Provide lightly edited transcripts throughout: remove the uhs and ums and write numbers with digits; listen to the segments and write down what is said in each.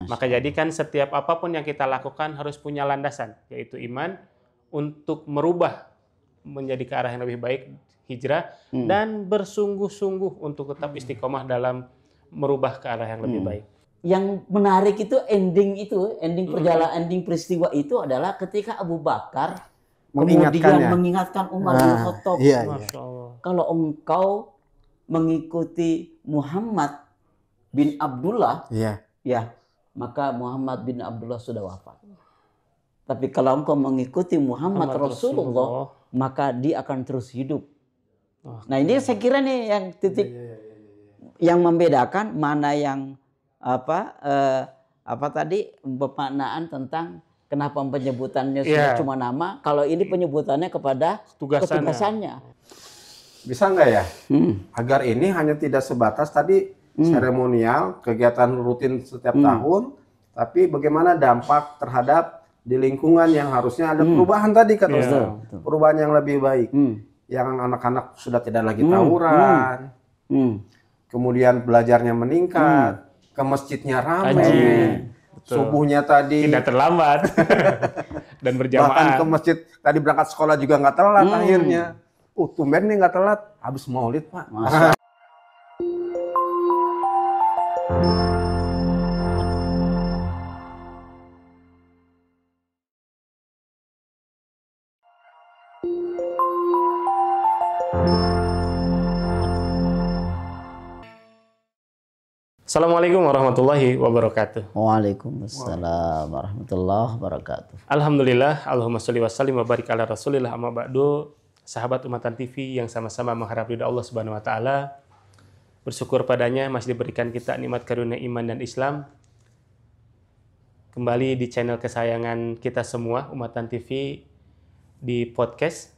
Maka jadikan setiap apapun yang kita lakukan harus punya landasan, yaitu iman, untuk merubah menjadi ke arah yang lebih baik, hijrah, dan bersungguh-sungguh untuk tetap istiqomah dalam merubah ke arah yang lebih baik. Yang menarik itu ending perjalanan, ending peristiwa itu adalah ketika Abu Bakar kemudian mengingatkan Umar bin Khattab, kalau engkau mengikuti Muhammad bin Abdullah, ya, maka Muhammad bin Abdullah sudah wafat. Tapi kalau engkau mengikuti Muhammad Rasulullah, maka dia akan terus hidup. Nah, ini saya kira nih yang titik yang membedakan mana yang apa tadi pemaknaan tentang kenapa penyebutannya sudah cuma nama, kalau ini penyebutannya kepada ketugasannya. Bisa nggak ya? Agar ini hanya tidak sebatas tadi seremonial, kegiatan rutin setiap tahun, tapi bagaimana dampak terhadap di lingkungan yang harusnya ada perubahan tadi kata Ustaz. Perubahan yang lebih baik. Yang anak-anak sudah tidak lagi tawuran. Kemudian belajarnya meningkat, ke masjidnya ramai. Subuhnya tadi tidak terlambat dan berjamaah. Bahkan ke masjid tadi berangkat sekolah juga nggak telat akhirnya. Tumben nih nggak telat, habis maulid Pak. Assalamualaikum warahmatullahi wabarakatuh. Waalaikumsalam warahmatullahi wabarakatuh. Alhamdulillah, Allahumma sholli wa sallim wa barik ala Rasulillah, amma ba'du. Sahabat Umatan TV yang sama-sama mengharap ridha Allah Subhanahu wa taala. Bersyukur padanya masih diberikan kita nikmat karunia iman dan Islam. Kembali di channel kesayangan kita semua, Umatan TV, di podcast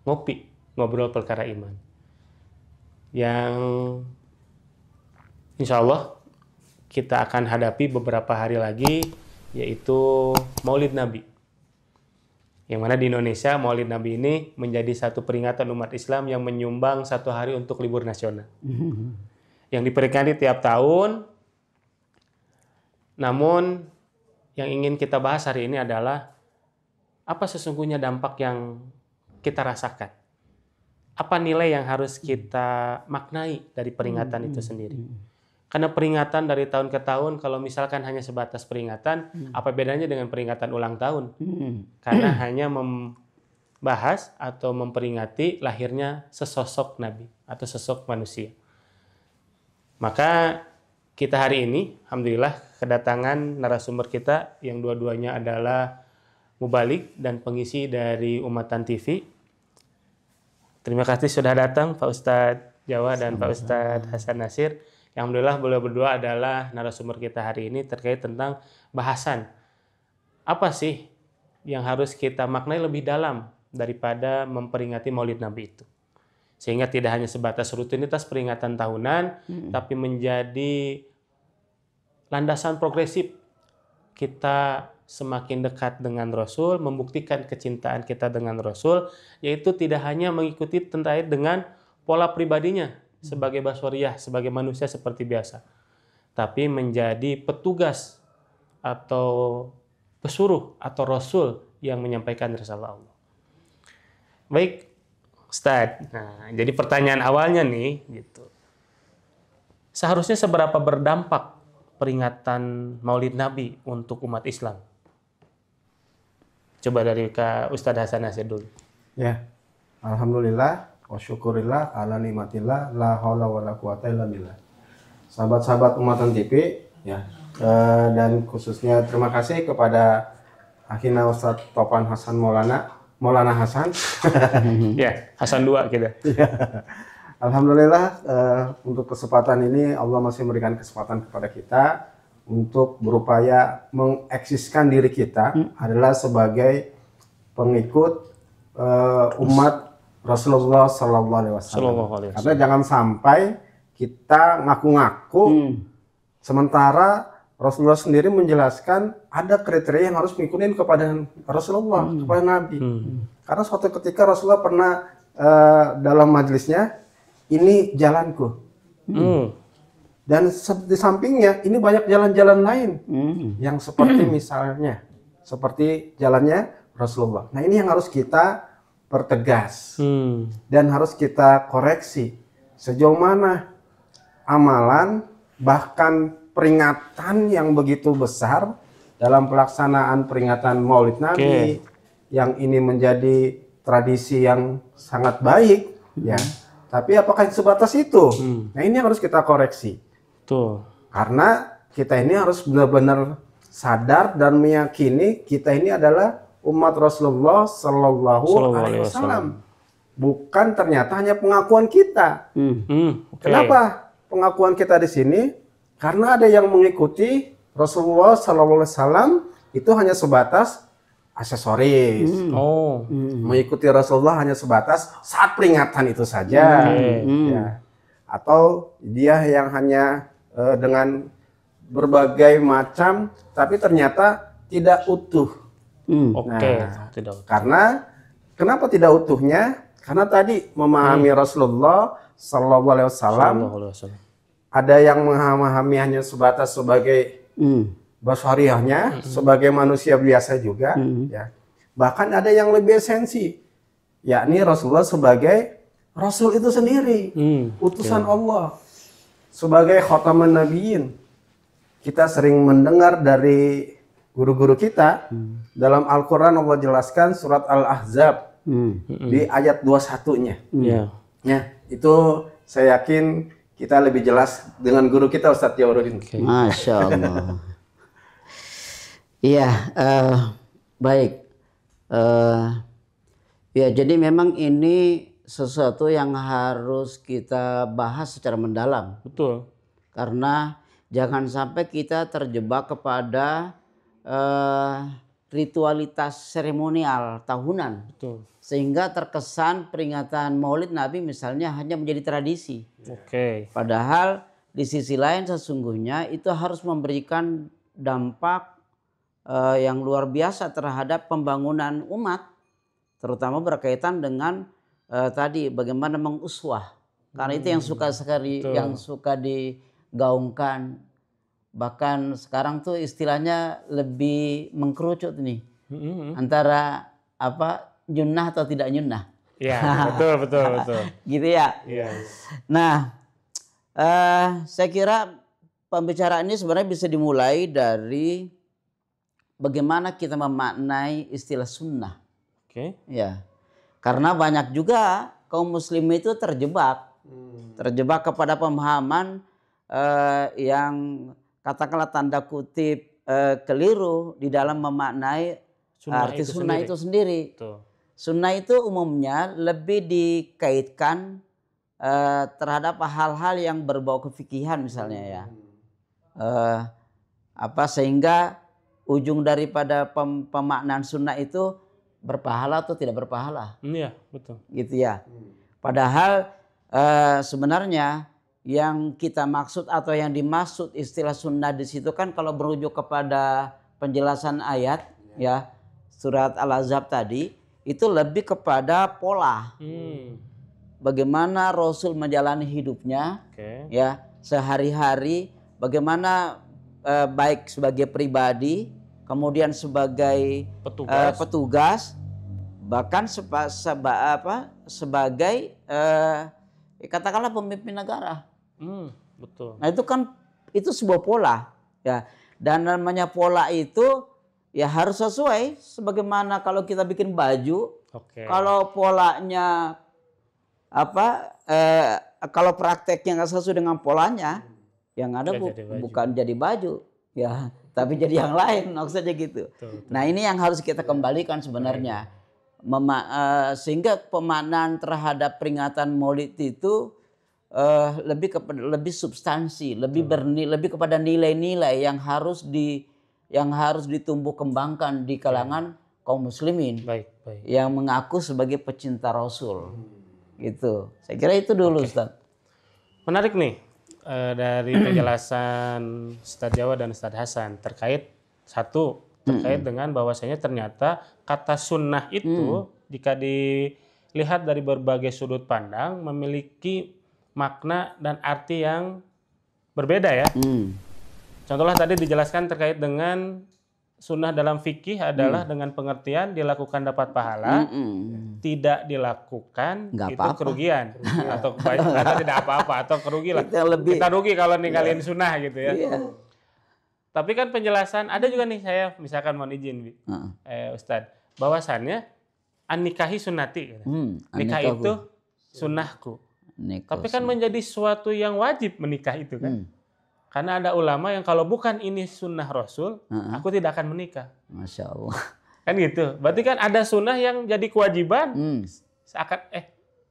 Ngopi, Ngobrol Perkara Iman. Yang insya Allah kita akan hadapi beberapa hari lagi, yaitu Maulid Nabi. Yang mana di Indonesia Maulid Nabi ini menjadi satu peringatan umat Islam yang menyumbang satu hari untuk libur nasional. Yang diperingati tiap tahun. Namun yang ingin kita bahas hari ini adalah apa sesungguhnya dampak yang kita rasakan. Apa nilai yang harus kita maknai dari peringatan itu sendiri. Karena peringatan dari tahun ke tahun, kalau misalkan hanya sebatas peringatan, apa bedanya dengan peringatan ulang tahun? Karena hanya membahas atau memperingati lahirnya sesosok Nabi atau sosok manusia. Maka kita hari ini, alhamdulillah, kedatangan narasumber kita yang dua-duanya adalah mubalik dan pengisi dari Umatan TV. Terima kasih sudah datang Pak Ustadz Jawa dan Pak Ustadz Hasan Nasir. Yang alhamdulillah beliau berdua adalah narasumber kita hari ini terkait tentang bahasan apa sih yang harus kita maknai lebih dalam daripada memperingati Maulid Nabi itu. Sehingga tidak hanya sebatas rutinitas peringatan tahunan, tapi menjadi landasan progresif kita semakin dekat dengan Rasul, membuktikan kecintaan kita dengan Rasul, yaitu tidak hanya mengikuti terkait dengan pola pribadinya, sebagai baswariyah, sebagai manusia seperti biasa. Tapi menjadi petugas atau pesuruh atau Rasul yang menyampaikan risalah Allah. Baik, Ustadz. Nah, jadi pertanyaan awalnya nih, gitu. Seharusnya seberapa berdampak peringatan Maulid Nabi untuk umat Islam? Coba dari Kak Ustadz Hasan Nasir dulu. Ya, alhamdulillah. Wa syukurillah ala nikmatillah la haula wala quwata illa billah. Sahabat-sahabat Umatan TV ya, dan khususnya terima kasih kepada akhina Ustadz Topan Hasan Maulana Hasan. Ya, Hasan 2 kita. Ya. Alhamdulillah untuk kesempatan ini Allah masih memberikan kesempatan kepada kita untuk berupaya mengeksiskan diri kita adalah sebagai pengikut umat Rasulullah Sallallahu Alaihi Wasallam. Karena jangan sampai kita ngaku-ngaku sementara Rasulullah sendiri menjelaskan ada kriteria yang harus mengikuti kepada Rasulullah, kepada Nabi. Karena suatu ketika Rasulullah pernah dalam majelisnya, ini jalanku. Dan di sampingnya ini banyak jalan-jalan lain yang seperti misalnya seperti jalannya Rasulullah. Nah, ini yang harus kita pertegas dan harus kita koreksi sejauh mana amalan bahkan peringatan yang begitu besar dalam pelaksanaan peringatan Maulid Nabi yang ini menjadi tradisi yang sangat baik ya. Tapi apakah sebatas itu? Nah, ini yang harus kita koreksi. Tuh. Karena kita ini harus benar-benar sadar dan meyakini kita ini adalah umat Rasulullah Sallallahu Alaihi Wasallam. Bukan ternyata hanya pengakuan kita. Kenapa pengakuan kita di sini? Karena ada yang mengikuti Rasulullah Sallallahu Alaihi Wasallam itu hanya sebatas aksesoris. Mengikuti Rasulullah hanya sebatas saat peringatan itu saja. Ya. Atau dia yang hanya dengan berbagai macam, tapi ternyata tidak utuh. Tidak utuh. Karena kenapa tidak utuhnya? Karena tadi memahami Rasulullah Sallallahu Alaihi Wasallam. Ada yang memahami hanya sebatas sebagai basyariahnya, sebagai manusia biasa juga. Ya. Bahkan ada yang lebih esensi, yakni Rasulullah sebagai Rasul itu sendiri, utusan Allah. Sebagai khataman nabiyyin, kita sering mendengar dari guru-guru kita dalam Al-Quran Allah jelaskan surat Al-Ahzab di ayat 21-nya. Ya, itu saya yakin kita lebih jelas dengan guru kita Ustadz Jawaruddin. Masya Allah. Iya, baik. Ya, jadi memang ini sesuatu yang harus kita bahas secara mendalam. Betul. Karena jangan sampai kita terjebak kepada ritualitas seremonial tahunan. Betul. Sehingga terkesan peringatan Maulid Nabi misalnya hanya menjadi tradisi. Padahal di sisi lain sesungguhnya itu harus memberikan dampak yang luar biasa terhadap pembangunan umat. Terutama berkaitan dengan tadi bagaimana menguswah, karena itu yang suka sekali, yang suka digaungkan. Bahkan sekarang tuh istilahnya lebih mengkerucut nih antara apa nyunnah atau tidak nyunnah. Iya, betul. Gitu ya. Nah, saya kira pembicaraan ini sebenarnya bisa dimulai dari bagaimana kita memaknai istilah sunnah. Ya. Karena banyak juga kaum muslim itu terjebak kepada pemahaman yang katakanlah tanda kutip keliru di dalam memaknai arti sunnah itu sendiri. Sunnah itu umumnya lebih dikaitkan terhadap hal-hal yang berbau kefikihan misalnya ya, sehingga ujung daripada pemaknaan sunnah itu berpahala atau tidak berpahala. Iya, betul. Gitu ya. Padahal sebenarnya yang kita maksud atau yang dimaksud istilah sunnah di situ kan kalau merujuk kepada penjelasan ayat ya surat Al-Ahzab tadi itu lebih kepada pola. Bagaimana Rasul menjalani hidupnya ya sehari-hari, bagaimana baik sebagai pribadi, kemudian sebagai petugas, bahkan sebagai katakanlah pemimpin negara. Betul. Nah itu sebuah pola ya, dan namanya pola itu ya harus sesuai. Sebagaimana kalau kita bikin baju, kalau polanya kalau prakteknya nggak sesuai dengan polanya, yang ada bukan jadi baju ya, tapi jadi yang lain maksudnya gitu. Betul. Nah ini yang harus kita kembalikan sebenarnya, sehingga pemaknaan terhadap peringatan Maulid itu lebih substansi, lebih kepada nilai-nilai yang harus ditumbuh kembangkan di kalangan kaum muslimin yang mengaku sebagai pecinta Rasul. Gitu. Saya kira itu dulu Ustaz. Menarik nih dari penjelasan Ustadz Jawa dan Ustadz Hasan terkait dengan bahwasanya ternyata kata sunnah itu jika dilihat dari berbagai sudut pandang memiliki makna dan arti yang berbeda ya. Contohnya tadi dijelaskan terkait dengan sunnah dalam fikih adalah dengan pengertian dilakukan dapat pahala, tidak dilakukan nggak itu apa-apa. Kerugian atau atau tidak apa-apa atau kerugi lah. Kita rugi kalau ninggalin sunnah gitu ya. Tapi kan penjelasan ada juga nih, saya misalkan mohon izin Ustadz, bahwasannya an-nikahi sunnati. Nikah itu sunnahku. Tapi kan menjadi suatu yang wajib menikah itu kan. Karena ada ulama yang kalau bukan ini sunnah Rasul, aku tidak akan menikah. Masya Allah. Kan gitu. Berarti kan ada sunnah yang jadi kewajiban,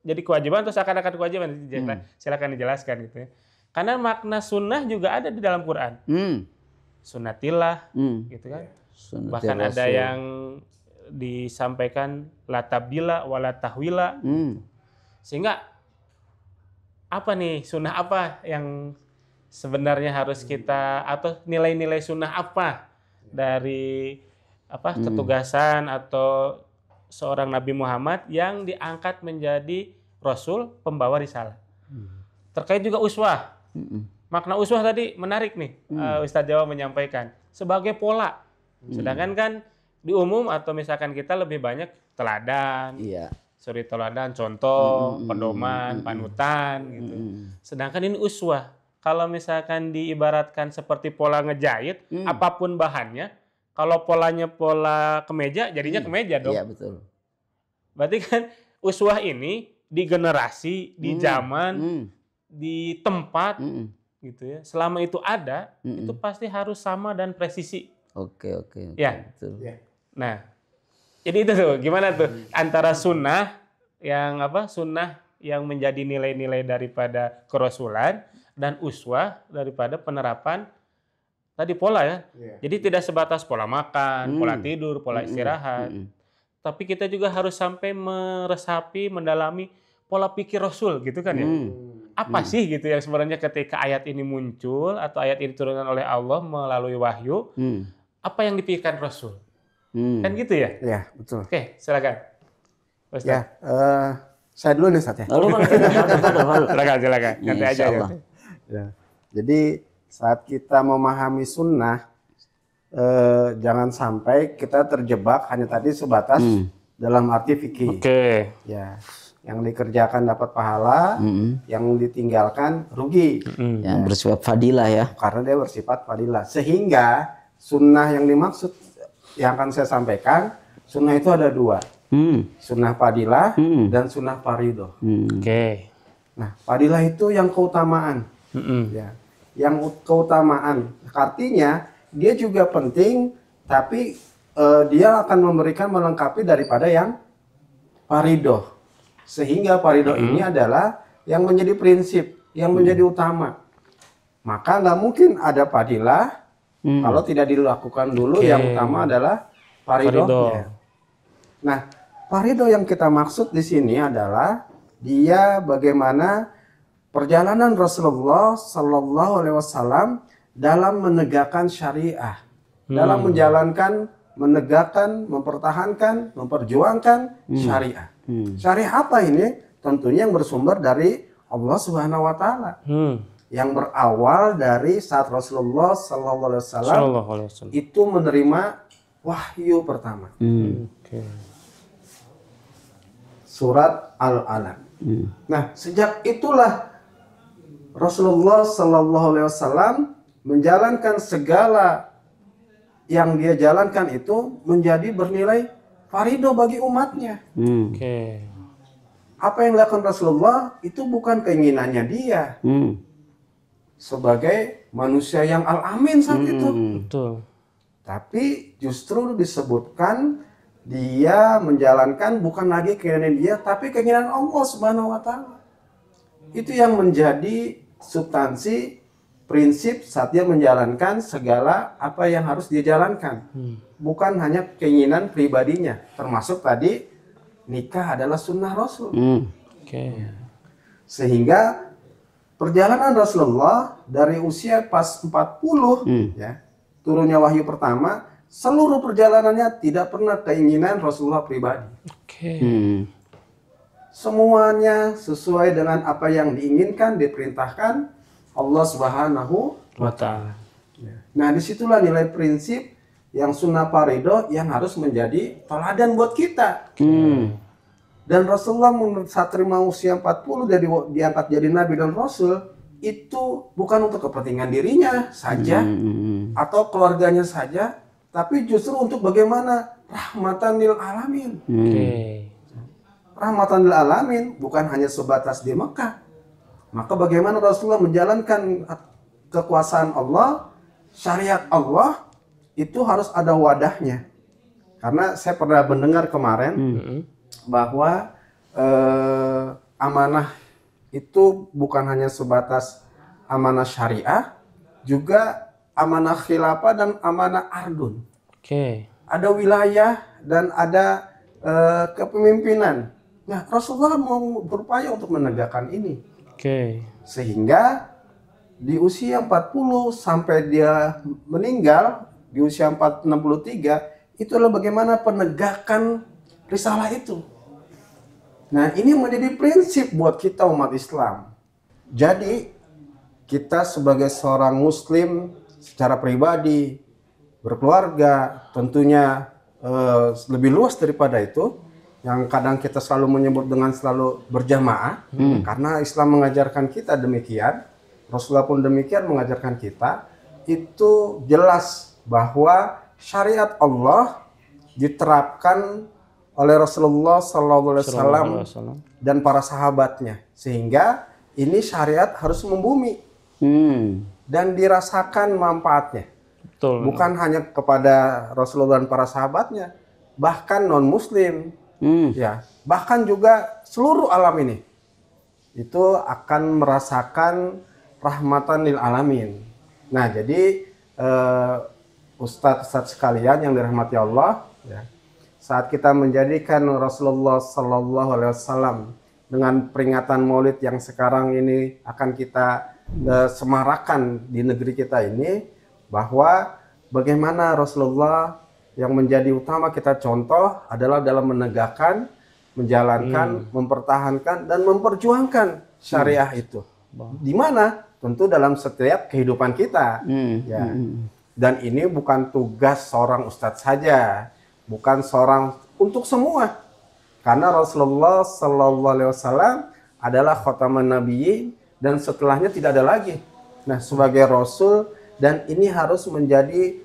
jadi kewajiban atau seakan-akan kewajiban. Silakan dijelaskan gitu ya. Karena makna sunnah juga ada di dalam Quran. Sunnatillah, gitu kan. Bahkan Rasul. Ada yang disampaikan la tabdila wa la tahwila. Sehingga apa nih sunnah apa yang sebenarnya harus kita, atau nilai-nilai sunnah apa dari ketugasan atau seorang Nabi Muhammad yang diangkat menjadi Rasul pembawa risalah. Terkait juga uswah. Makna uswah tadi menarik nih, Ustadz Jawa menyampaikan sebagai pola. Sedangkan kan di umum atau misalkan kita lebih banyak teladan, suri teladan, contoh, pedoman, panutan gitu. Sedangkan ini uswah. Kalau misalkan diibaratkan seperti pola ngejahit, apapun bahannya, kalau polanya pola kemeja, jadinya kemeja dong. Iya, betul. Berarti kan uswah ini di generasi, di zaman, di tempat, gitu ya. Selama itu ada, itu pasti harus sama dan presisi. Oke. Ya. Betul. Nah, jadi itu tuh, gimana tuh antara sunnah yang menjadi nilai-nilai daripada kerasulan, dan uswah daripada penerapan tadi pola ya. Jadi tidak sebatas pola makan, pola tidur, pola istirahat. Tapi kita juga harus sampai meresapi, mendalami pola pikir Rasul gitu kan ya. Apa sih gitu yang sebenarnya ketika ayat ini muncul atau ayat ini diturunkan oleh Allah melalui wahyu, apa yang dipikirkan Rasul? Kan gitu ya? Iya, betul. Oke, silakan. Ustaz. Ya, saya dulu nih Ustaz ya. Silakan. Nanti aja ya. Ya. Jadi saat kita memahami sunnah, jangan sampai kita terjebak hanya tadi sebatas dalam arti fikih. Ya, yang dikerjakan dapat pahala, yang ditinggalkan rugi. Yang bersifat fadilah ya. Karena dia bersifat fadilah. Sehingga sunnah yang dimaksud yang akan saya sampaikan, sunnah itu ada dua. Sunnah fadilah dan sunnah faridoh. Nah, fadilah itu yang keutamaan. Ya, yang keutamaan artinya dia juga penting, tapi dia akan memberikan melengkapi daripada yang faridoh, sehingga faridoh ini adalah yang menjadi prinsip, yang menjadi utama. Maka nggak mungkin ada fadilah kalau tidak dilakukan dulu. Yang utama adalah faridohnya. Nah, faridoh yang kita maksud di sini adalah dia bagaimana perjalanan Rasulullah Sallallahu Alaihi Wasallam dalam menegakkan syariah, dalam menjalankan, menegakkan, mempertahankan, memperjuangkan syariah. Syariah apa ini? Tentunya yang bersumber dari Allah Subhanahu Wa Taala, yang berawal dari saat Rasulullah Sallallahu Alaihi Wasallam itu menerima wahyu pertama. Surat Al-Alaq. Nah, sejak itulah Rasulullah Sallallahu Alaihi Wasallam menjalankan segala yang dia jalankan itu menjadi bernilai farido bagi umatnya. Apa yang dilakukan Rasulullah itu bukan keinginannya dia sebagai manusia yang al-amin saat itu. Tapi justru disebutkan dia menjalankan bukan lagi keinginan dia, tapi keinginan Allah Subhanahu Wa Taala. Itu yang menjadi substansi prinsip saat dia menjalankan segala apa yang harus dia jalankan. Bukan hanya keinginan pribadinya, termasuk tadi nikah adalah sunnah Rasul. Sehingga perjalanan Rasulullah dari usia pas 40 ya, turunnya wahyu pertama, seluruh perjalanannya tidak pernah keinginan Rasulullah pribadi. Semuanya sesuai dengan apa yang diinginkan, diperintahkan Allah Subhanahu wa Ta'ala. Nah, disitulah nilai prinsip yang sunnah parido yang harus menjadi teladan buat kita. Dan Rasulullah saat terima usia 40 dari diangkat jadi nabi dan rasul, itu bukan untuk kepentingan dirinya saja atau keluarganya saja, tapi justru untuk bagaimana rahmatan lil alamin. Rahmatan lil alamin bukan hanya sebatas di Mekah. Maka bagaimana Rasulullah menjalankan kekuasaan Allah, syariat Allah, itu harus ada wadahnya. Karena saya pernah mendengar kemarin bahwa amanah itu bukan hanya sebatas amanah syariah, juga amanah khilafah dan amanah ardun. Ada wilayah dan ada kepemimpinan. Nah, Rasulullah mau berupaya untuk menegakkan ini. Sehingga di usia 40 sampai dia meninggal di usia 63, itulah bagaimana penegakan risalah itu. Nah, ini menjadi prinsip buat kita umat Islam. Jadi, kita sebagai seorang muslim secara pribadi, berkeluarga, tentunya lebih luas daripada itu, yang kadang kita selalu menyebut dengan selalu berjamaah, karena Islam mengajarkan kita demikian, Rasulullah pun demikian mengajarkan kita, itu jelas bahwa syariat Allah diterapkan oleh Rasulullah SAW dan para sahabatnya, sehingga ini syariat harus membumi dan dirasakan manfaatnya. Bukan hanya kepada Rasulullah dan para sahabatnya, bahkan non Muslim, ya, bahkan juga seluruh alam ini itu akan merasakan rahmatan lil alamin. Nah, jadi Ustadz sekalian yang dirahmati Allah, ya, saat kita menjadikan Rasulullah SAW dengan peringatan Maulid yang sekarang ini akan kita semarakan di negeri kita ini, bahwa bagaimana Rasulullah yang menjadi utama kita contoh adalah dalam menegakkan, menjalankan, mempertahankan, dan memperjuangkan syariah itu. Di mana? Tentu dalam setiap kehidupan kita. Ya. Dan ini bukan tugas seorang ustadz saja. Bukan seorang, untuk semua. Karena Rasulullah SAW adalah khataman nabiyyin dan setelahnya tidak ada lagi. Nah, sebagai Rasul, dan ini harus menjadi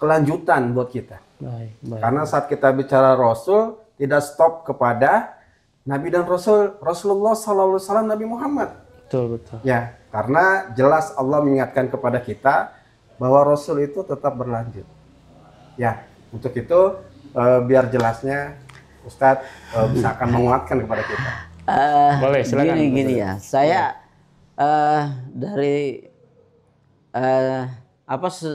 kelanjutan buat kita. Karena saat kita bicara Rasul, tidak stop kepada Nabi dan Rasul, Rasulullah SAW, Nabi Muhammad. Betul. Ya, karena jelas Allah mengingatkan kepada kita bahwa Rasul itu tetap berlanjut. Ya, untuk itu biar jelasnya Ustadz bisa akan menguatkan kepada kita. Boleh, silakan. Gini ya, saya dari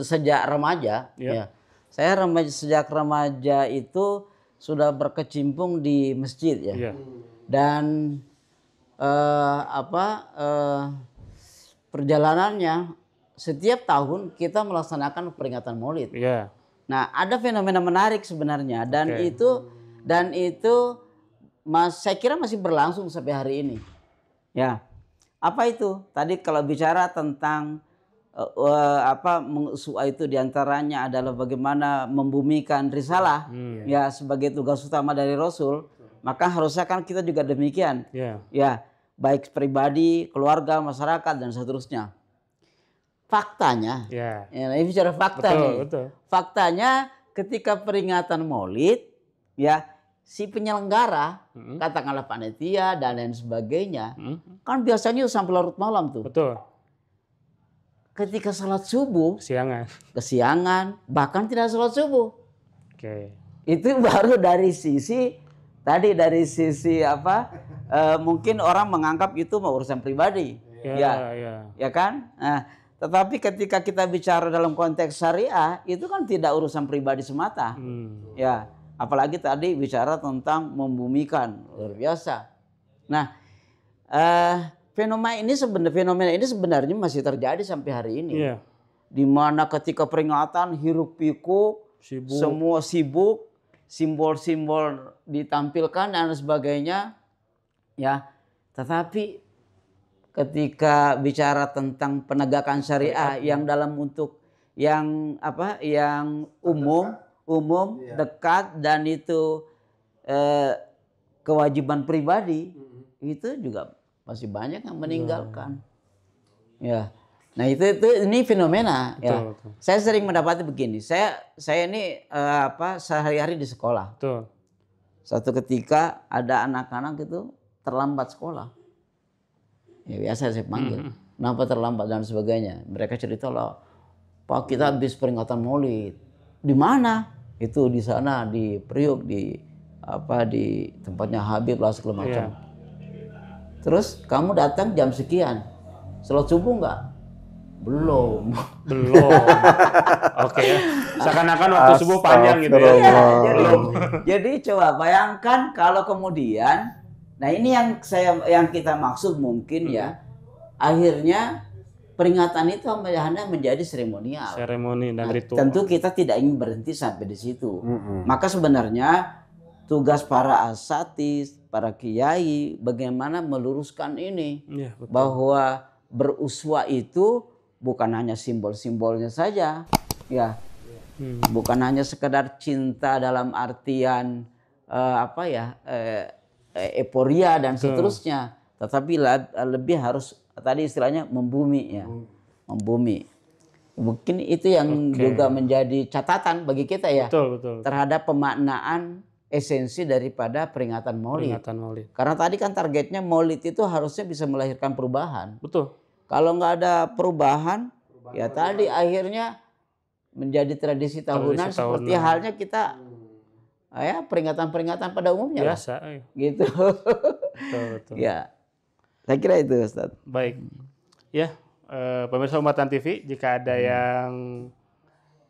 sejak remaja, ya, saya sejak remaja itu sudah berkecimpung di masjid, ya, dan perjalanannya setiap tahun kita melaksanakan peringatan Maulid. Nah, ada fenomena menarik sebenarnya, dan itu saya kira masih berlangsung sampai hari ini. Ya, apa itu? Tadi kalau bicara tentang itu diantaranya adalah bagaimana membumikan risalah, ya, sebagai tugas utama dari Rasul, maka harusnya kan kita juga demikian, ya, baik pribadi, keluarga, masyarakat, dan seterusnya. Faktanya, ini bicara fakta nih. Faktanya ketika peringatan Maulid, ya, si penyelenggara, katakanlah panitia dan lain sebagainya, kan biasanya sampai larut malam tuh. Ketika salat subuh, kesiangan, bahkan tidak salat subuh. Itu baru dari sisi mungkin orang menganggap itu urusan pribadi, ya kan? Nah, tetapi ketika kita bicara dalam konteks syariah, itu kan tidak urusan pribadi semata, ya. Apalagi tadi bicara tentang membumikan, luar biasa. Nah, fenomena ini sebenarnya masih terjadi sampai hari ini, di mana ketika peringatan hiruk pikuk, semua sibuk, simbol-simbol ditampilkan dan sebagainya, ya. Tetapi ketika bicara tentang penegakan syariah yang dalam bentuk yang yang umum, dekat, dan itu kewajiban pribadi, itu juga masih banyak yang meninggalkan. Ya. Nah, ini fenomena. Ya. Betul. Saya sering mendapati begini. Saya ini sehari-hari di sekolah. Betul. Suatu ketika ada anak-anak itu terlambat sekolah. Ya biasa saya panggil. Kenapa terlambat dan sebagainya. Mereka cerita lah, Pak, kita habis peringatan Maulid. Di mana? Itu di sana di Priuk, di tempatnya Habib lah segala macam. Terus kamu datang jam sekian. Salat subuh enggak? Belum. Oke ya. Seakan-akan waktu subuh panjang gitu ya. Jadi coba bayangkan kalau kemudian, nah ini yang kita maksud mungkin ya, akhirnya peringatan itu hanya menjadi seremonial. Seremoni dan ritual. Tentu kita tidak ingin berhenti sampai di situ. Maka sebenarnya tugas para asatidz, para kiai, bagaimana meluruskan ini, bahwa beruswa itu bukan hanya simbol-simbolnya saja, ya, bukan hanya sekedar cinta dalam artian euforia dan seterusnya, tetapi lebih harus tadi istilahnya membumi, ya, membumi. Mungkin itu yang juga menjadi catatan bagi kita ya, terhadap pemaknaan esensi daripada peringatan Maulid. Karena tadi kan targetnya Maulid itu harusnya bisa melahirkan perubahan. Betul. Kalau nggak ada perubahan, ya tadi akhirnya menjadi tradisi tahunan seperti halnya kita peringatan-peringatan pada umumnya. Biasa. Gitu. Betul. Ya, saya kira itu, Ustaz. Baik. Ya, pemirsa Ummatan TV, jika ada yang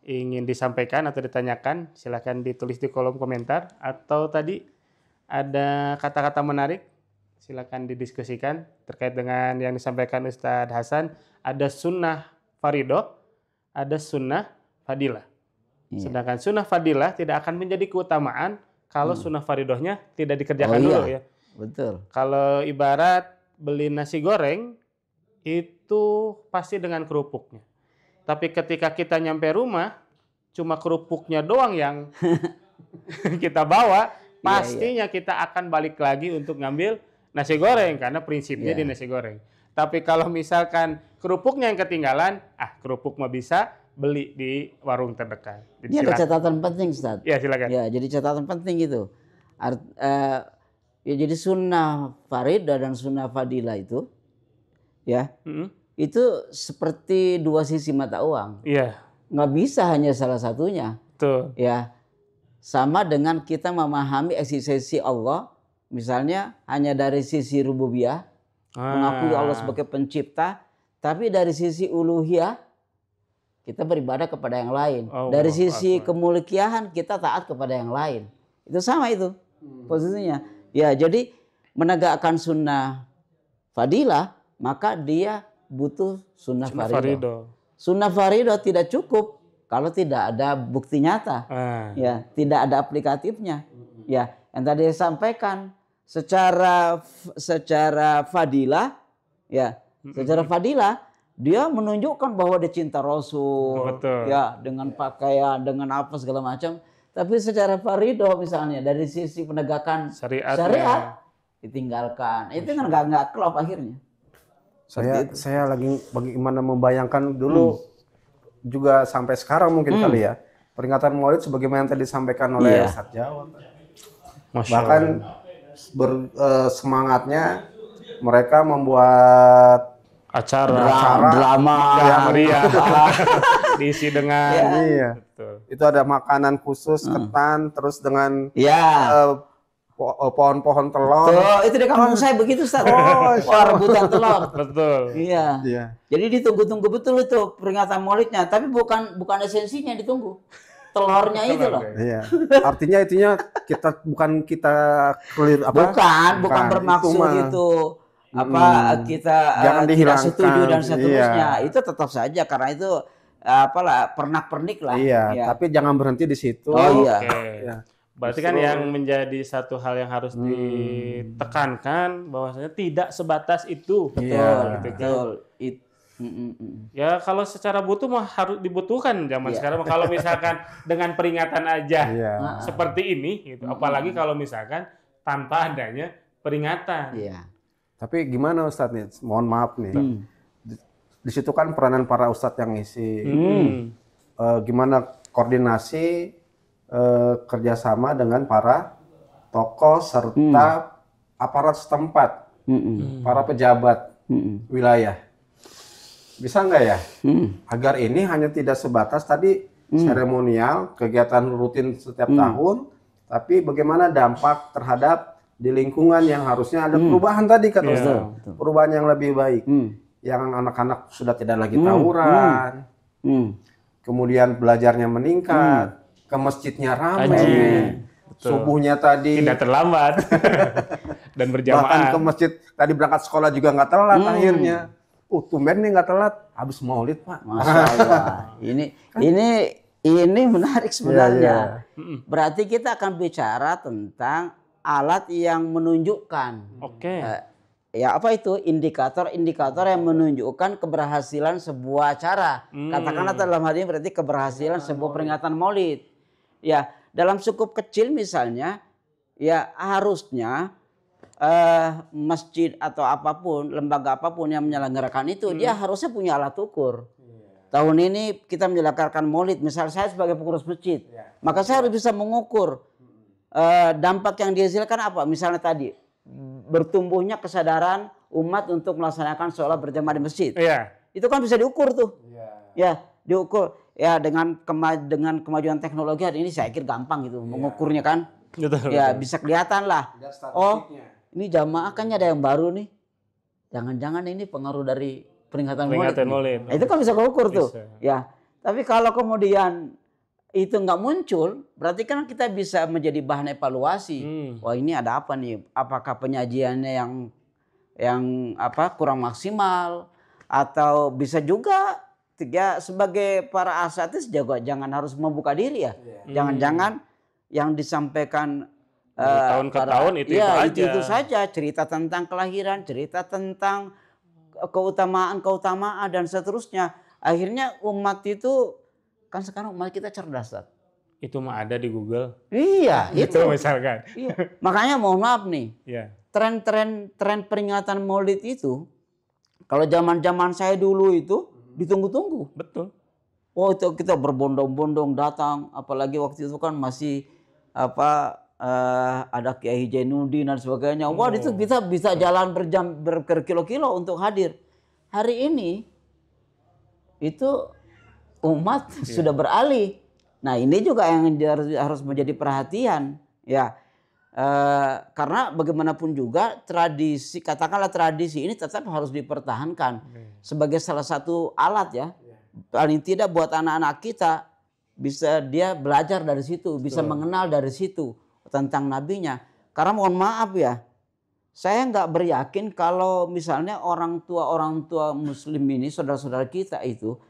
ingin disampaikan atau ditanyakan, silakan ditulis di kolom komentar, atau tadi ada kata-kata menarik, silakan didiskusikan terkait dengan yang disampaikan Ustadz Hasan. Ada sunnah faridoh, ada sunnah fadilah. Sedangkan sunnah fadilah tidak akan menjadi keutamaan kalau sunnah faridohnya tidak dikerjakan dulu ya. Betul. Kalau ibarat beli nasi goreng itu pasti dengan kerupuknya. Tapi ketika kita nyampe rumah, cuma kerupuknya doang yang kita bawa, pastinya kita akan balik lagi untuk ngambil nasi goreng, karena prinsipnya di nasi goreng. Tapi kalau misalkan kerupuknya yang ketinggalan, kerupuk mah bisa beli di warung terdekat. Ini ada catatan penting, Ustaz. Ya, silakan. Ya, jadi catatan penting itu. Ya, jadi sunnah faridah dan sunnah fadilah itu, ya, itu seperti dua sisi mata uang. Iya. Nggak bisa hanya salah satunya. Betul. Ya, sama dengan kita memahami eksistensi Allah. Misalnya hanya dari sisi rububiyah, mengakui Allah sebagai pencipta, tapi dari sisi uluhiyah kita beribadah kepada yang lain. Dari sisi kemuliaan kita taat kepada yang lain. Itu sama itu posisinya. Ya, jadi menegakkan sunnah fadilah, maka dia butuh sunnah faridoh. Sunnah faridoh tidak cukup kalau tidak ada bukti nyata. Ya, tidak ada aplikatifnya. Ya, yang tadi saya sampaikan secara fadilah, ya, secara fadilah dia menunjukkan bahwa dia cinta Rasul, ya, dengan pakaian, dengan apa segala macam. Tapi secara faridoh misalnya dari sisi penegakan syariat ditinggalkan. Itu kan nggak klop akhirnya. Saya lagi bagaimana membayangkan dulu juga sampai sekarang mungkin kali ya, peringatan Maulid sebagaimana yang tadi disampaikan oleh Ustaz Jawad. Bahkan semangatnya mereka membuat drama meriah diisi dengan betul. Itu ada makanan khusus, ketan, terus dengan pohon-pohon telur. Itu di kampung saya begitu, Ustaz. Rebutan telur. Betul. Iya. Jadi ditunggu-tunggu betul itu peringatan Maulidnya, tapi bukan esensinya yang ditunggu. Telurnya itu loh. Iya. Artinya itunya bukan kita clear apa? Bukan bermaksud itu kita tidak setuju dan seterusnya. Itu tetap saja karena itu pernak-pernik lah. Iya, tapi jangan berhenti di situ. Oh iya. Ya. Berarti kan yang menjadi satu hal yang harus ditekankan bahwasanya tidak sebatas itu. Betul. Ya kalau secara butuh mah harus dibutuhkan zaman sekarang. Kalau misalkan dengan peringatan aja seperti ini, gitu. Apalagi kalau misalkan tanpa adanya peringatan. Tapi gimana Ustadz nih? Mohon maaf nih. Di situ kan peranan para ustadz yang ngisi. Gimana koordinasi kerjasama dengan para tokoh serta aparat setempat, para pejabat wilayah. Bisa nggak ya? Agar ini hanya tidak sebatas tadi seremonial, kegiatan rutin setiap tahun, tapi bagaimana dampak terhadap di lingkungan yang harusnya ada perubahan tadi kata Ustaz. Perubahan yang lebih baik. Yang anak-anak sudah tidak lagi tawuran. Kemudian belajarnya meningkat, ke masjidnya ramai. Subuhnya tadi tidak terlambat dan berjamaah. Bahkan ke masjid tadi berangkat sekolah juga nggak telat akhirnya. Tumben nih nggak telat, habis maulid Pak. Masya Allah. Ini menarik sebenarnya. Berarti kita akan bicara tentang alat yang menunjukkan. Ya apa itu? Indikator-indikator yang menunjukkan keberhasilan sebuah acara. Katakanlah dalam hal ini berarti keberhasilan sebuah peringatan maulid. Ya, dalam cukup kecil misalnya, ya harusnya masjid atau apapun, lembaga apapun yang menyelenggarakan itu, dia harusnya punya alat ukur. Tahun ini kita menyelenggarakan maulid, misal saya sebagai pengurus masjid, maka saya harus bisa mengukur dampak yang dihasilkan apa. Misalnya tadi, bertumbuhnya kesadaran umat untuk melaksanakan sholat berjamaah di masjid. Itu kan bisa diukur tuh. Ya, diukur. Ya dengan kemajuan teknologi hari ini saya kira gampang gitu mengukurnya kan. Ya bisa kelihatan lah. Oh, ini jamaah kan ada yang baru nih. Jangan-jangan ini pengaruh dari peringatan maulid. Nah, itu kan bisa keukur tuh. Ya. Tapi kalau kemudian itu nggak muncul, berarti kan kita bisa menjadi bahan evaluasi. Wah, ini ada apa nih? Apakah penyajiannya yang kurang maksimal, atau bisa juga sebagai para asatis juga jangan harus membuka diri ya. Jangan-jangan yang disampaikan tahun ke tahun itu aja. Itu saja, cerita tentang kelahiran, cerita tentang keutamaan dan seterusnya. Akhirnya umat itu kan sekarang umat kita cerdas, Ustaz. Itu mah ada di Google. Iya, itu misalkan. Makanya mohon maaf nih. Tren peringatan Maulid itu kalau zaman-zaman saya dulu itu ditunggu-tunggu. Betul. Oh, itu kita berbondong-bondong datang, apalagi waktu itu kan masih ada Kiai Jainuddin dan sebagainya. Wah, itu kita bisa jalan berkilo-kilo untuk hadir. Hari ini itu umat sudah beralih. Nah, ini juga yang harus menjadi perhatian, ya. Karena bagaimanapun juga katakanlah tradisi ini tetap harus dipertahankan sebagai salah satu alat ya. Paling tidak buat anak-anak kita bisa dia belajar dari situ, bisa mengenal dari situ tentang nabinya. Karena mohon maaf ya, saya nggak beryakin kalau misalnya orang tua muslim ini, saudara-saudara kita itu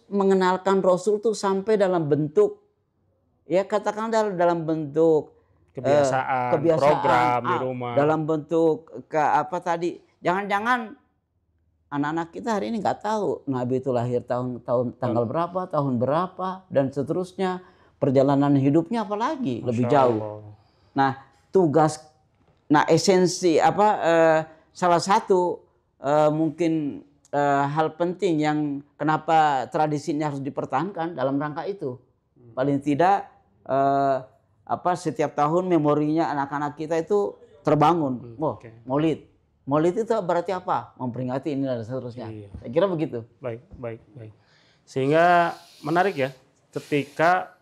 mengenalkan Rasul tuh sampai dalam bentuk, ya katakan dalam bentuk kebiasaan program di rumah. Dalam bentuk jangan-jangan anak-anak kita hari ini nggak tahu Nabi itu lahir tanggal berapa, tahun berapa, dan seterusnya. Perjalanan hidupnya apalagi lebih jauh. Nah, esensi salah satu mungkin hal penting yang kenapa tradisi ini harus dipertahankan dalam rangka itu. Paling tidak setiap tahun memorinya anak-anak kita itu terbangun. Maulid. Maulid itu berarti apa? Memperingati ini dan seterusnya. Saya kira begitu. Baik. Sehingga menarik ya ketika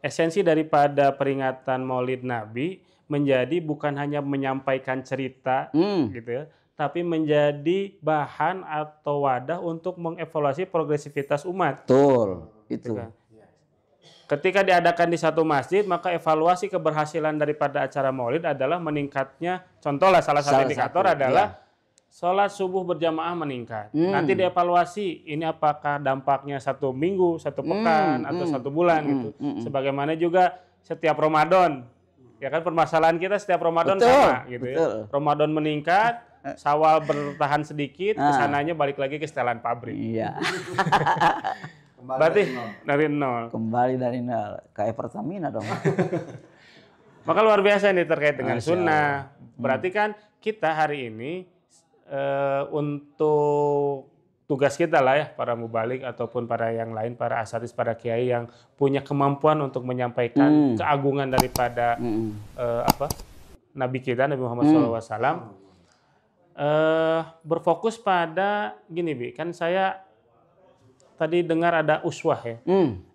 esensi daripada peringatan Maulid Nabi menjadi bukan hanya menyampaikan cerita gitu ya, tapi menjadi bahan atau wadah untuk mengevaluasi progresivitas umat. Betul, itu. Ketika diadakan di satu masjid, maka evaluasi keberhasilan daripada acara Maulid adalah meningkatnya, contohlah salah satu indikator adalah sholat subuh berjamaah meningkat. Nanti dievaluasi ini apakah dampaknya 1 minggu, 1 pekan, atau 1 bulan gitu. Sebagaimana juga setiap Ramadan. Ya kan permasalahan kita setiap Ramadan sama gitu ya. Ramadan meningkat, Syawal bertahan sedikit, kesananya balik lagi ke setelan pabrik. Iya. Berarti dari nol. Kembali dari nol. Kayak Pertamina dong. Maka luar biasa ini terkait dengan sunnah. Berarti kan kita hari ini untuk tugas kita lah ya, para mubalik ataupun para yang lain, para asatidz, para kiai yang punya kemampuan untuk menyampaikan keagungan daripada Nabi kita, Nabi Muhammad SAW, berfokus pada gini, Bi, kan saya tadi dengar ada uswah ya.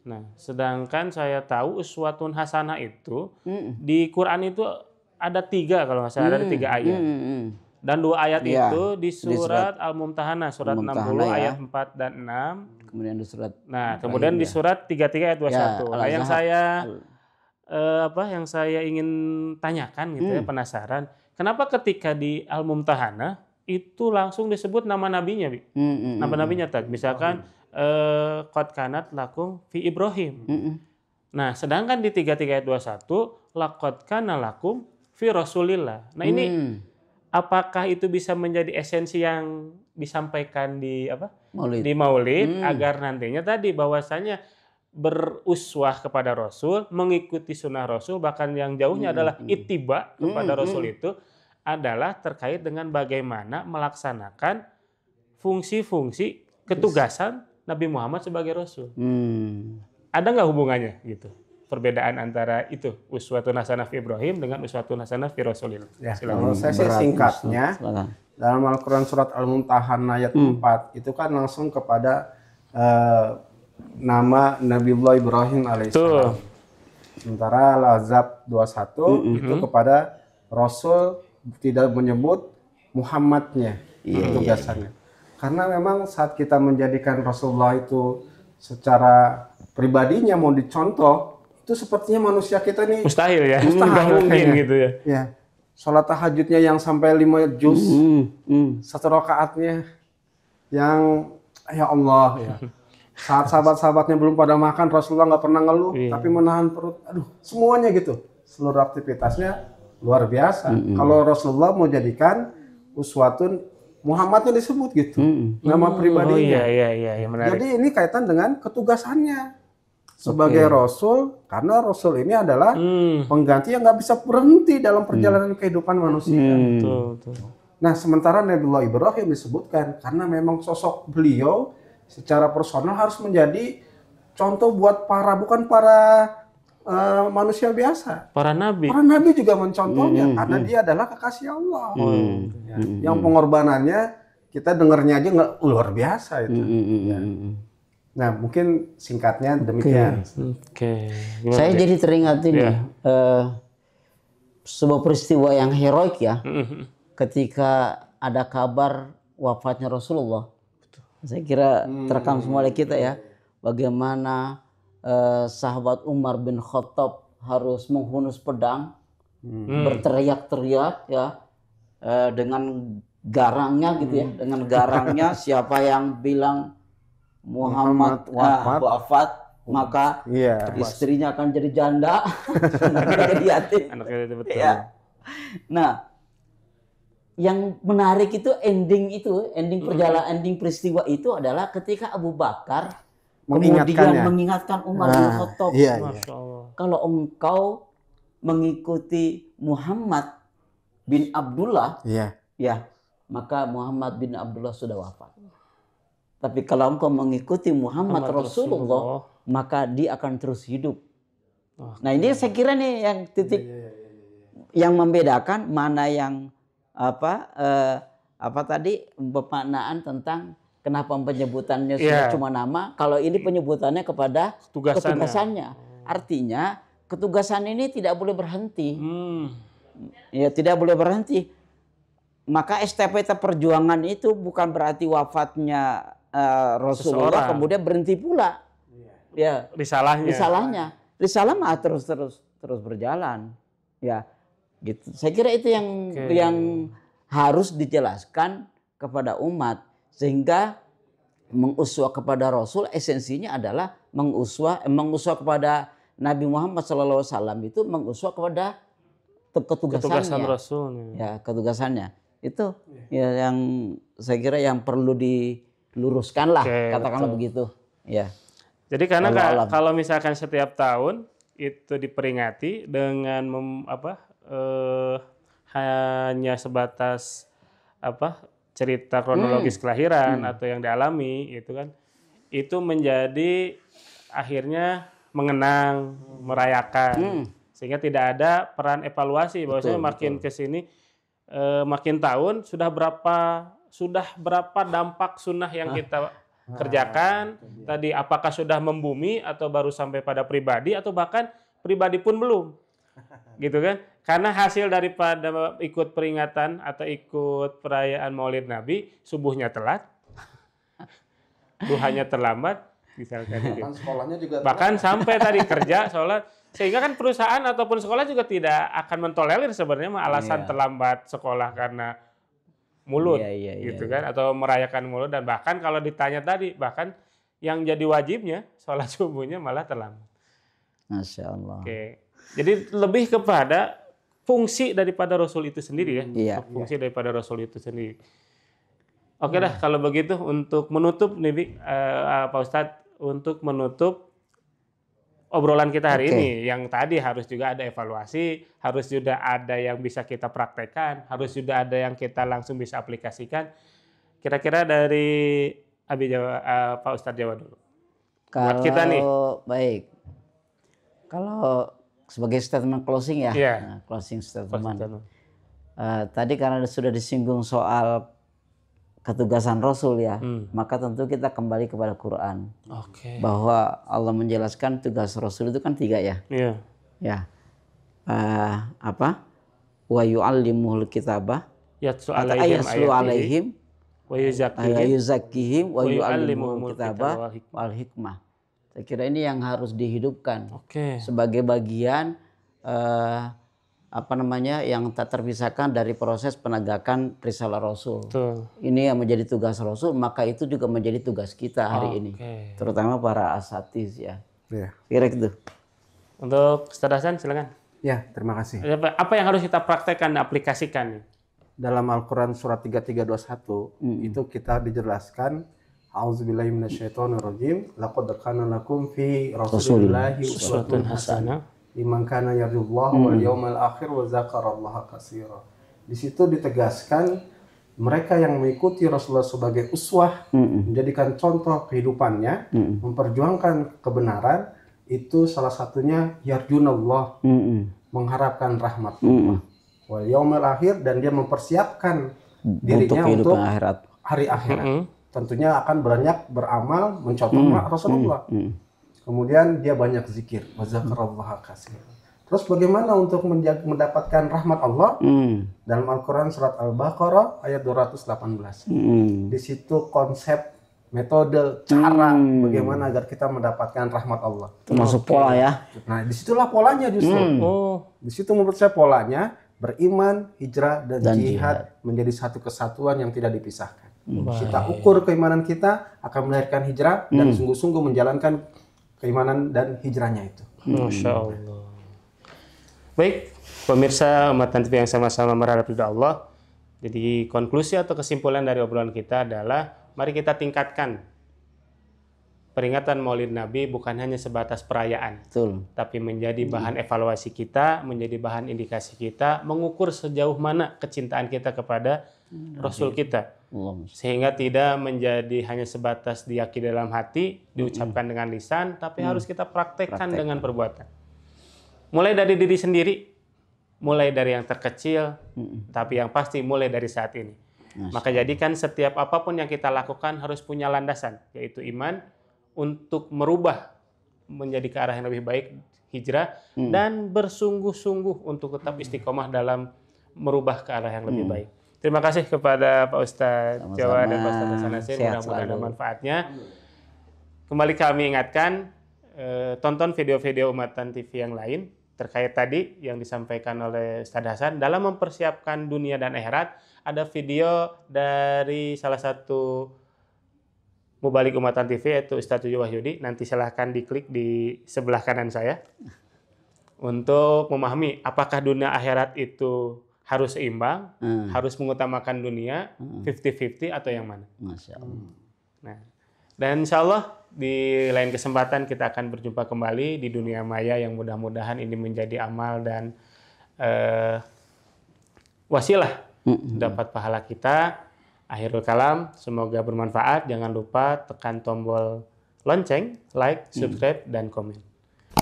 Nah, sedangkan saya tahu uswatun hasanah itu di Quran itu ada 3 kalau nggak salah, ada 3 ayat. Dan 2 ayat itu di surat Al-Mumtahanah, surat 60 ayat 4 dan 6. Kemudian di surat kemudian di surat 33 ayat 21. Nah, yang saya ingin tanyakan gitu ya, penasaran, kenapa ketika di Al-Mumtahanah itu langsung disebut nama nabinya, Bi? Nama nabinya tadi misalkan qad kanat lakum fi Ibrahim. Nah, sedangkan di 33 ayat 21 laqad kana lakum fi Rasulillah. Nah, ini apakah itu bisa menjadi esensi yang disampaikan di Maulid agar nantinya tadi bahwasanya beruswah kepada Rasul, mengikuti sunnah Rasul, bahkan yang jauhnya adalah ittiba kepada Rasul itu adalah terkait dengan bagaimana melaksanakan fungsi-fungsi ketugasan Nabi Muhammad sebagai Rasul. Ada nggak hubungannya gitu? Perbedaan antara itu uswatun hasanah fi Ibrahim dengan uswatun hasanah fi Rasulillah. Ya, kalau saya singkatnya dalam Al-Quran surat Al-Mumtahanah ayat 4 itu kan langsung kepada nama Nabiullah Ibrahim alaihissalam. Sementara Al-Ahzab 21 itu kepada Rasul, tidak menyebut Muhammadnya tugasannya. Karena memang saat kita menjadikan Rasulullah itu secara pribadinya mau dicontoh, itu sepertinya manusia kita nih mustahil ya, mungkin gitu ya. Ya, sholat tahajudnya yang sampai 5 juz, 1 rakaatnya yang ya Allah ya. Saat sahabat-sahabatnya belum pada makan, Rasulullah nggak pernah ngeluh, tapi menahan perut. Aduh, semuanya gitu, seluruh aktivitasnya luar biasa. Kalau Rasulullah mau jadikan uswatun, Muhammadnya disebut gitu, nama pribadinya. Iya, menarik. Jadi ini kaitan dengan ketugasannya sebagai Rasul, karena Rasul ini adalah pengganti yang nggak bisa berhenti dalam perjalanan kehidupan manusia. Nah, sementara Nabiullah Ibrahim disebutkan karena memang sosok beliau secara personal harus menjadi contoh buat bukan para manusia biasa. Para nabi juga mencontohnya karena dia adalah kekasih Allah. Yang pengorbanannya kita dengarnya aja nggak luar biasa itu. Nah, mungkin singkatnya demikian. Saya jadi teringat ini sebuah peristiwa yang heroik ya. Ketika ada kabar wafatnya Rasulullah. Saya kira terekam semua oleh kita ya. Bagaimana sahabat Umar bin Khattab harus menghunus pedang, berteriak-teriak ya, dengan garangnya gitu ya, dengan garangnya siapa yang bilang Muhammad wafat, maka istrinya akan jadi janda, jadi yatim. Ya. Nah, yang menarik itu ending peristiwa itu adalah ketika Abu Bakar kemudian mengingatkan Umar bin Khattab, kalau engkau mengikuti Muhammad bin Abdullah, ya maka Muhammad bin Abdullah sudah wafat. Tapi kalau engkau mengikuti Muhammad Rasulullah, maka dia akan terus hidup. Nah, ini saya kira nih yang titik yang membedakan mana yang tadi pemaknaan tentang kenapa penyebutannya sudah cuma nama, kalau ini penyebutannya kepada ketugasannya. Artinya ketugasan ini tidak boleh berhenti. Ya, tidak boleh berhenti. Maka estafeta perjuangan itu bukan berarti wafatnya Rasulullah kemudian berhenti pula. Ya, risalahnya. Risalah mah terus berjalan. Ya, gitu. Saya kira itu yang harus dijelaskan kepada umat, sehingga menguswah kepada Rasul esensinya adalah menguswah kepada Nabi Muhammad SAW itu menguswah kepada ketugasan Rasul. Ya, ketugasannya. Itu ya yang saya kira yang perlu diluruskan lah, katakanlah begitu. Ya. Jadi karena kalau misalkan setiap tahun itu diperingati dengan hanya sebatas cerita kronologis kelahiran atau yang dialami itu kan, itu menjadi akhirnya mengenang, merayakan, sehingga tidak ada peran evaluasi bahwasanya makin kesini makin tahun sudah berapa dampak sunnah yang kita kerjakan tadi, apakah sudah membumi atau baru sampai pada pribadi atau bahkan pribadi pun belum, gitu kan? Karena hasil daripada ikut peringatan atau ikut perayaan Maulid Nabi, subuhnya telat, duhanya terlambat, misalkan gitu. Sekolahnya juga bahkan sampai tadi kerja sholat, sehingga kan perusahaan ataupun sekolah juga tidak akan mentolerir sebenarnya alasan terlambat sekolah karena mulut, gitu kan, atau merayakan mulut. Dan bahkan kalau ditanya tadi, bahkan yang jadi wajibnya sholat subuhnya malah terlambat. Masya Allah. Oke, jadi lebih kepada fungsi daripada Rasul itu sendiri ya, fungsi daripada Rasul itu sendiri. Oke dah, kalau begitu untuk menutup nih Pak Ustadz, untuk menutup obrolan kita hari ini, yang tadi harus juga ada evaluasi, harus juga ada yang bisa kita praktekkan, harus juga ada yang kita langsung bisa aplikasikan. Kira-kira dari Pak Ustadz Jawa dulu. Buat kita nih. Baik. Kalau sebagai statement closing ya, closing statement. Tadi karena sudah disinggung soal ketugasan Rasul ya, maka tentu kita kembali kepada Quran. Bahwa Allah menjelaskan tugas Rasul itu kan 3 ya. Ya. Wa yu'allimuhul kitabah, yatlu alaihim wa yuzakkihim wa yu'allimuhul kitabah wal hikmah. Saya kira ini yang harus dihidupkan sebagai bagian yang tak terpisahkan dari proses penegakan risalah Rasul. Ini yang menjadi tugas Rasul, maka itu juga menjadi tugas kita hari ini, terutama para asatiz ya. Kira gitu. Untuk Ustaz Hasan silakan. Ya, terima kasih. Apa yang harus kita praktekkan dan aplikasikan? Dalam Al-Quran surat 3321 itu kita dijelaskan, A'udzubillahi minasyaitonirrajim, laqad kana lakum fi rasulillahi uswatun hasanah liman kana yarjullaha wal yawmal akhir wa dzakarallaha katsira. Di situ ditegaskan mereka yang mengikuti Rasulullah sebagai uswah, menjadikan contoh kehidupannya, memperjuangkan kebenaran, itu salah satunya yarjunallah, mengharapkan rahmat Allah, wal yawmal akhir, dan dia mempersiapkan dirinya untuk hari akhirat. Tentunya akan banyak beramal mencontoh Rasulullah. Kemudian dia banyak zikir, wa dzakarallaha katsira. Terus bagaimana untuk mendapatkan rahmat Allah? Dalam Al-Quran surat Al-Baqarah ayat 218. Di situ konsep, metode, cara bagaimana agar kita mendapatkan rahmat Allah. Termasuk pola ya. Nah, disitulah polanya justru. Di situ menurut saya polanya beriman, hijrah, dan jihad menjadi satu kesatuan yang tidak dipisahkan. Kita ukur keimanan kita akan melahirkan hijrah dan sungguh-sungguh menjalankan keimanan dan hijrahnya itu. Masya Allah. Baik, pemirsa umat TV yang sama-sama berharap ridha Allah. Jadi konklusi atau kesimpulan dari obrolan kita adalah, mari kita tingkatkan peringatan Maulid Nabi bukan hanya sebatas perayaan, tapi menjadi bahan evaluasi kita, menjadi bahan indikasi kita, mengukur sejauh mana kecintaan kita kepada Rasul kita, sehingga tidak menjadi hanya sebatas diyakini dalam hati, diucapkan dengan lisan, tapi harus kita praktekkan dengan perbuatan. Mulai dari diri sendiri, mulai dari yang terkecil, tapi yang pasti mulai dari saat ini. Maka jadikan setiap apapun yang kita lakukan harus punya landasan, yaitu iman, untuk merubah menjadi ke arah yang lebih baik, hijrah, dan bersungguh-sungguh untuk tetap istiqomah dalam merubah ke arah yang lebih baik. Terima kasih kepada Pak Ustadz Jawa dan Pak Ustadz Hasan Nasir, mudah-mudahan ada manfaatnya. Kembali kami ingatkan, tonton video-video Umatan TV yang lain terkait tadi yang disampaikan oleh Ustadz Hasan, dalam mempersiapkan dunia dan akhirat, ada video dari salah satu Mubalik Umatan TV yaitu Ustadz Tujuh Wahyudi. Nanti silahkan diklik di sebelah kanan saya untuk memahami apakah dunia akhirat itu harus seimbang, harus mengutamakan dunia 50-50 atau yang mana. Masya Allah. Nah, dan insya Allah di lain kesempatan kita akan berjumpa kembali di dunia maya yang mudah-mudahan ini menjadi amal dan wasilah dapat pahala kita. Akhirul kalam, semoga bermanfaat. Jangan lupa tekan tombol lonceng, like, subscribe, dan komen.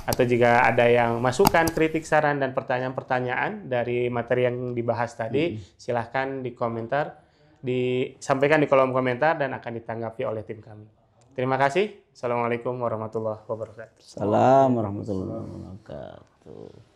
Atau jika ada yang masukan, kritik, saran, dan pertanyaan-pertanyaan dari materi yang dibahas tadi, silahkan di komentar, disampaikan di kolom komentar dan akan ditanggapi oleh tim kami. Terima kasih. Assalamualaikum warahmatullahi wabarakatuh. Assalamualaikum warahmatullahi wabarakatuh.